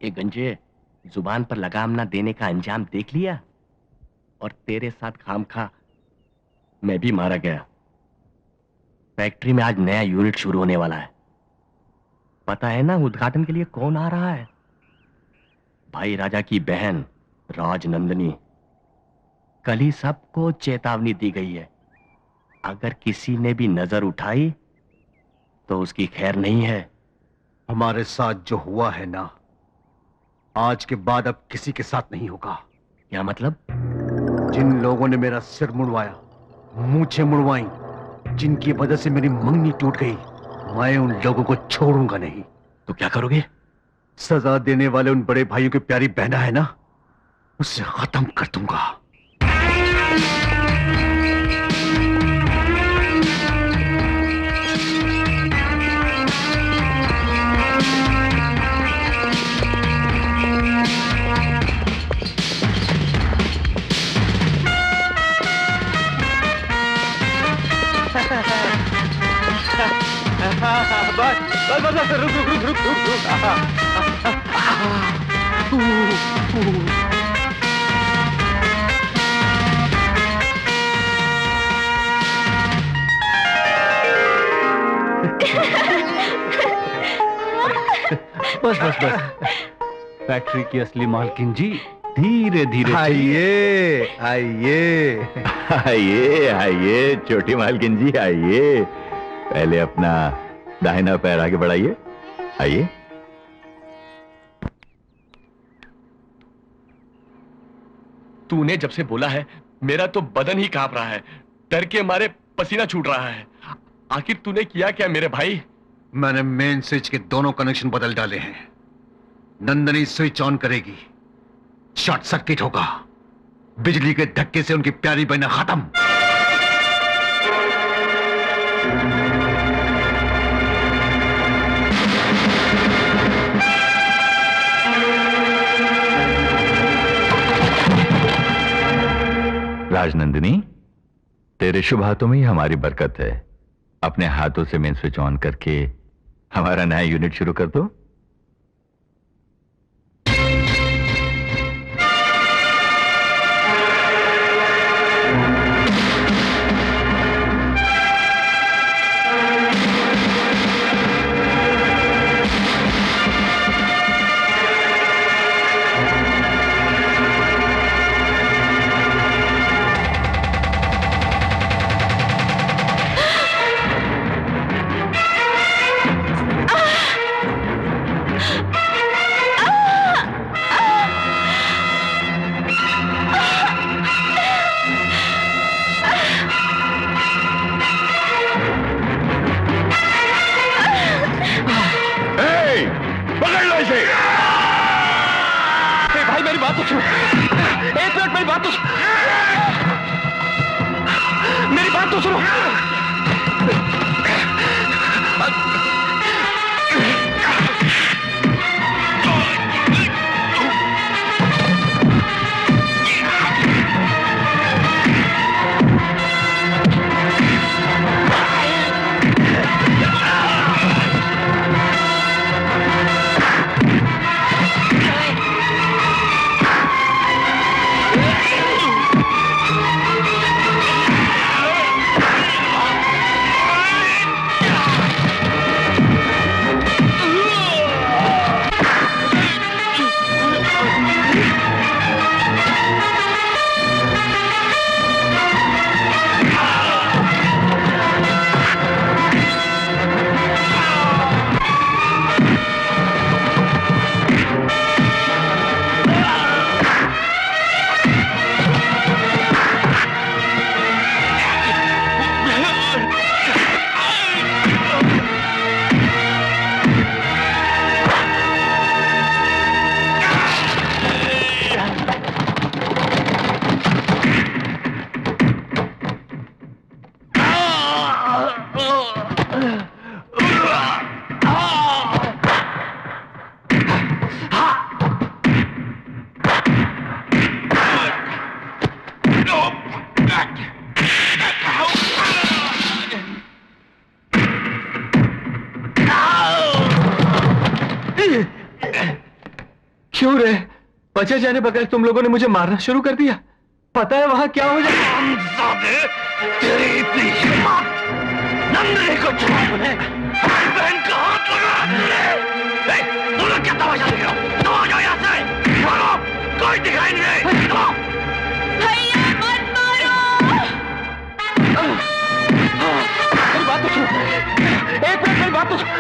ए गंजे, जुबान पर लगाम ना देने का अंजाम देख लिया? और तेरे साथ खामखा मैं भी मारा गया। फैक्ट्री में आज नया यूनिट शुरू होने वाला है। पता है ना उद्घाटन के लिए कौन आ रहा है? भाई राजा की बहन राजनंदिनी। कल ही सबको चेतावनी दी गई है, अगर किसी ने भी नजर उठाई तो उसकी खैर नहीं है। हमारे साथ जो हुआ है ना, आज के बाद अब किसी के साथ नहीं होगा। क्या मतलब? जिन लोगों ने मेरा सिर मुड़वाया, मूंछें मुड़वाई, जिनकी वजह से मेरी मंगनी टूट गई, मैं उन लोगों को छोड़ूंगा नहीं। तो क्या करोगे? सजा देने वाले उन बड़े भाइयों की प्यारी बहना है ना, उसे खत्म कर दूंगा। बस बस बस रुक रुक रुक रुक रुक रुक। बस बस बस। फैक्ट्री की असली मालकिन जी, धीरे धीरे आइए आइए आइए आइए छोटी मालकिन जी, आइए। पहले अपना दाहिना पैर आगे बढ़ाइए, आइए। तूने जब से बोला है मेरा तो बदन ही कांप रहा है, डर के मारे पसीना छूट रहा है। आखिर तूने किया क्या मेरे भाई? मैंने मेन स्विच के दोनों कनेक्शन बदल डाले हैं। नंदनी स्विच ऑन करेगी, शॉर्ट सर्किट होगा, बिजली के धक्के से उनकी प्यारी बहना खत्म। राजनंदिनी, तेरे शुभ हाथों में ही हमारी बरकत है। अपने हाथों से मेन स्विच ऑन करके हमारा नया यूनिट शुरू कर दो। वजह जाने बगैर तुम लोगों ने मुझे मारना शुरू कर दिया। पता है वहां क्या हो जाए? तेरी इतनी हिम्मत, नंदनी को छुआ तूने, हमारी बहन का हाथ लगा। तुम लोग क्या तमाशा देख रहे हो? तुम आ जाओ यहाँ से, मारो, कोई दिखाई नहीं दे। भैया मत मारो। मेरी बात तो सुनो, एक मिनट मेरी बात तो सुनो।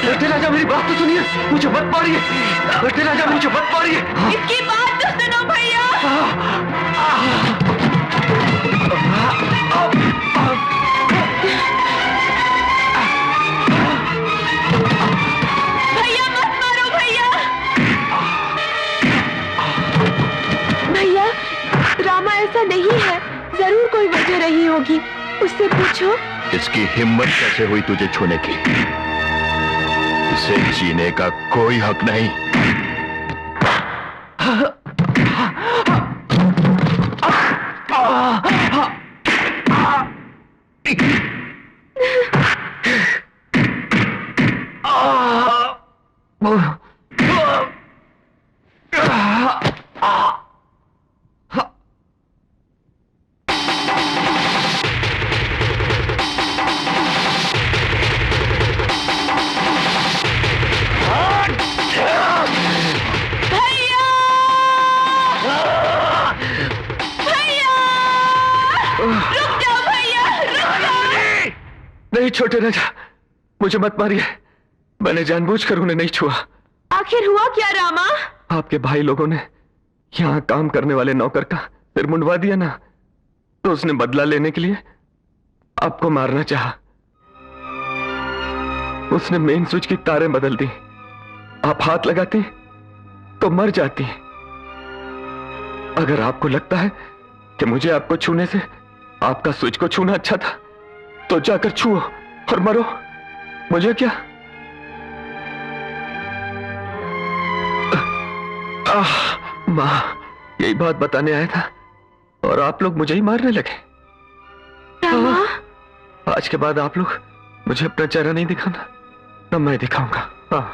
बेटे राजा मेरी बात तो सुनिए, मुझे मत मारिए। बेटे राजा मुझे मत मारिए। इसकी बात तो सुनो भैया। भैया मत मारो भैया। भैया रामा ऐसा नहीं है, जरूर कोई वजह रही होगी, उससे पूछो। इसकी हिम्मत कैसे हुई तुझे छूने की? इसे जीने का कोई हक नहीं। नहीं छोटे राजा, मुझे मत मारिए। मैंने जानबूझकर उन्हें नहीं छुआ। आखिर हुआ क्या रामा? आपके भाई लोगों ने यहाँ काम करने वाले नौकर का सिर मुंडवा दिया ना, तो उसने बदला लेने के लिए आपको मारना चाहा। उसने मेन स्विच की तारें बदल दी। आप हाथ लगाती तो मर जाती। अगर आपको लगता है कि मुझे आपको छूने से आपका स्विच को छूना अच्छा था, तो जाकर छुओ और मरो। मुझे क्या? मां, यही बात बताने आया था और आप लोग मुझे ही मारने लगे। आज के बाद आप लोग मुझे अपना चेहरा नहीं दिखाना, न मैं दिखाऊंगा। हाँ,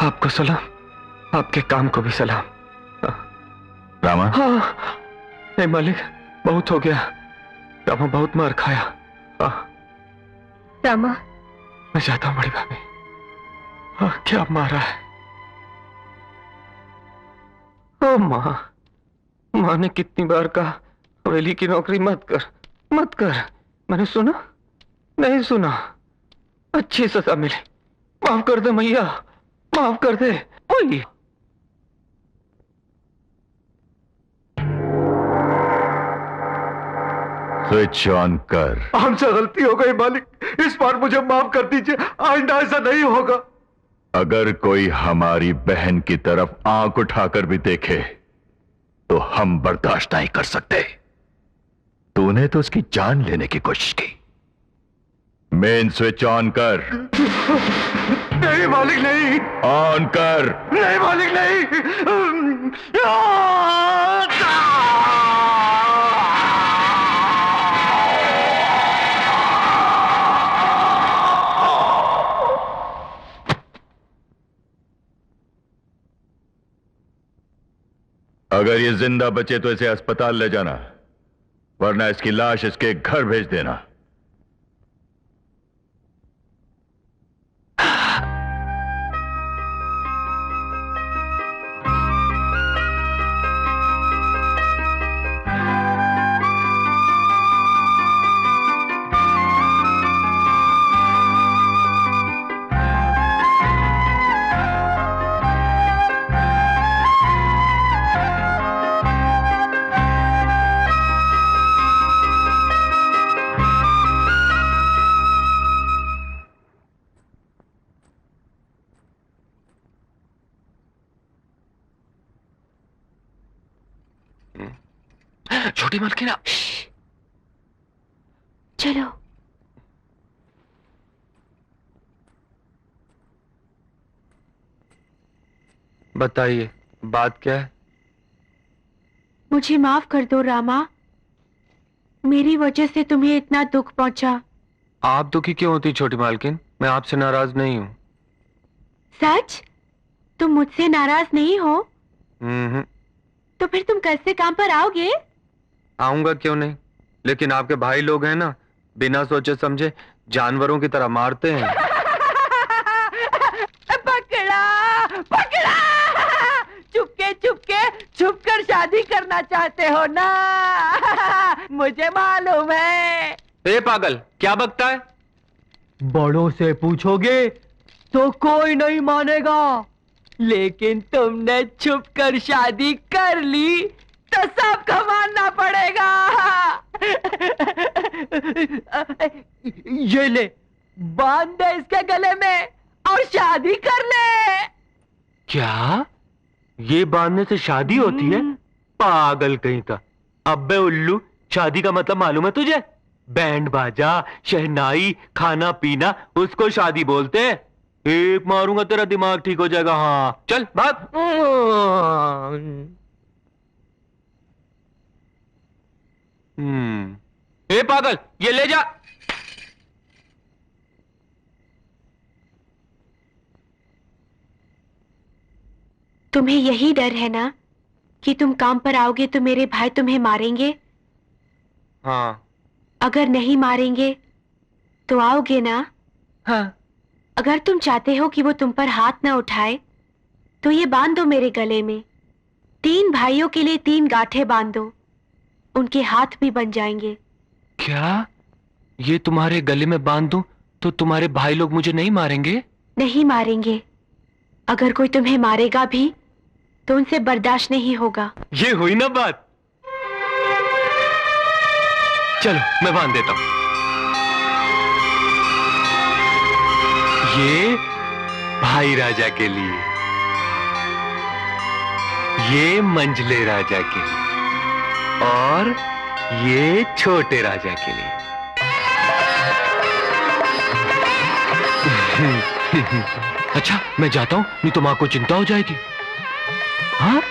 आपको सलाम, आपके काम को भी सलाम। रामा? हाँ, नहीं मालिक, बहुत हो गया। रामा बहुत मार खाया। रामा, मैं जाता हूं बड़ी भाभी। क्या मारा है? ओ मां, मां ने कितनी बार कहा हवेली की नौकरी मत कर, मत कर। मैंने सुना? नहीं सुना। अच्छी सजा मिली। माफ कर दे मैया, माफ कर दे। ओए स्विच ऑन कर। हमसे गलती हो गई मालिक, इस बार मुझे माफ कर दीजिए। आइंदा ऐसा नहीं होगा। अगर कोई हमारी बहन की तरफ आंख उठाकर भी देखे तो हम बर्दाश्त नहीं कर सकते। तूने तो उसकी जान लेने की कोशिश की। मेन स्विच ऑन कर। नहीं मालिक, नहीं। ऑन कर। नहीं मालिक, नहीं। अगर ये जिंदा बचे तो इसे अस्पताल ले जाना, वरना इसकी लाश इसके घर भेज देना। छोटी मालकिन, चलो। बताइए, बात क्या है? मुझे माफ कर दो रामा, मेरी वजह से तुम्हें इतना दुख पहुंचा। आप दुखी क्यों होती छोटी मालकिन? मैं आपसे नाराज नहीं हूं। सच? तुम मुझसे नाराज नहीं हो? हम्म। तो फिर तुम कल से काम पर आओगे? आऊंगा क्यों नहीं, लेकिन आपके भाई लोग हैं ना, बिना सोचे समझे जानवरों की तरह मारते हैं। पकड़ा पकड़ा, चुपके चुपके छुपकर शादी करना चाहते हो ना? मुझे मालूम है। ए पागल, क्या बकता है? बड़ों से पूछोगे तो कोई नहीं मानेगा, लेकिन तुमने छुपकर शादी कर ली तो सबको मानना पड़ेगा। ये ले, बांध दे इसके गले में और शादी कर ले। क्या ये बांधने से शादी होती है? पागल कहीं का। अब्बे उल्लू, शादी का मतलब मालूम है तुझे? बैंड बाजा, शहनाई, खाना पीना, उसको शादी बोलते हैं। एक मारूंगा तेरा दिमाग ठीक हो जाएगा। हाँ चल भाग। ए पागल, ये ले जा। तुम्हें यही डर है ना कि तुम काम पर आओगे तो मेरे भाई तुम्हें मारेंगे? हाँ अगर नहीं मारेंगे तो आओगे ना? हाँ। अगर तुम चाहते हो कि वो तुम पर हाथ ना उठाए तो ये बांध दो मेरे गले में। 3 भाइयों के लिए 3 गांठें बांध दो, उनके हाथ भी बन जाएंगे। क्या ये तुम्हारे गले में बांध दूं तो तुम्हारे भाई लोग मुझे नहीं मारेंगे? नहीं मारेंगे। अगर कोई तुम्हें मारेगा भी तो उनसे बर्दाश्त नहीं होगा। ये हुई ना बात। चलो मैं बांध देता हूं। ये भाई राजा के लिए, ये मंझले राजा के लिए, और ये छोटे राजा के लिए। अच्छा मैं जाता हूं, नहीं तो मां को चिंता हो जाएगी। हाँ